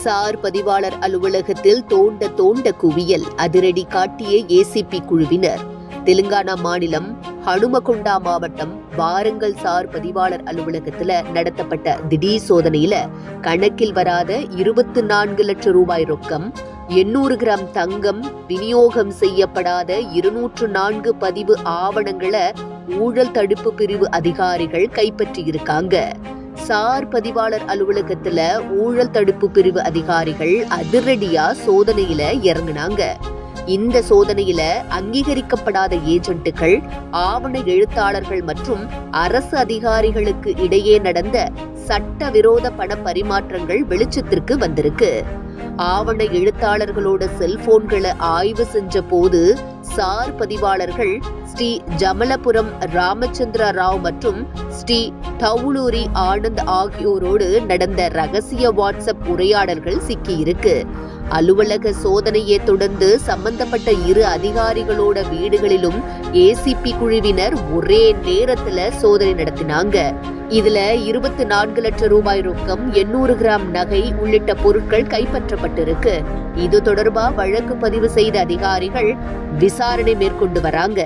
Sir பதிவாளர் அலுவலகத்தில் தோண்ட குவியல் அதிரடி காட்டிய ஏசிபி குழுவினர். தெலுங்கானா மாநிலம் ஹனுமகொண்டா மாவட்டம் வாரங்கல் சார் பதிவாளர் அலுவலகத்துல நடத்தப்பட்ட திடீர் சோதனையில கணக்கில் வராத 24 லட்சம் ரூபாய் ரொக்கம், 800 கிராம் தங்கம், விநியோகம் செய்யப்படாத 204 பதிவு ஆவணங்களை ஊழல் தடுப்பு பிரிவு அதிகாரிகள் கைப்பற்றியிருக்காங்க. சார் பதிவாளர் அலுவலகத்துல ஊழல் தடுப்பு பிரிவு அதிகாரிகள் அதிரடியா சோதனையில இறங்குனாங்க. இந்த சோதனையில அங்கீகரிக்கப்படாத ஏஜென்ட்டுகள், ஆவண எழுத்தாளர்கள் மற்றும் அரசு அதிகாரிகளுக்கு இடையே நடந்த சட்டவிரோத பண பரிமாற்றங்கள் வெளிச்சத்திற்கு வந்திருக்கு. ஆவண எழுத்தாளர்களோட செல்போன்களை ஆய்வு செஞ்ச போது சார் பதிவாளர்கள் ஸ்ரீ ஜமலபுரம் ராமச்சந்திர ராவ் மற்றும் ஸ்ரீ தவுளூரி ஆனந்த் ஆகியோரோடு நடந்த ரகசிய வாட்ஸ்அப் உரையாடல்கள் சிக்கியிருக்கு. அலுவலக சோதனையை தொடர்ந்து சம்பந்தப்பட்ட 2 அதிகாரிகளோட வீடுகளிலும் ஏசிபி குழுவினர் ஒரே நேரத்துல சோதனை நடத்தினாங்க. இதுல 24 லட்சம் ரூபாய் ரொக்கம், 800 கிராம் நகை உள்ளிட்ட பொருட்கள் கைப்பற்றப்பட்டிருக்கு. இது தொடர்பா வழக்கு பதிவு செய்த அதிகாரிகள் விசாரணை மேற்கொண்டு வராங்க.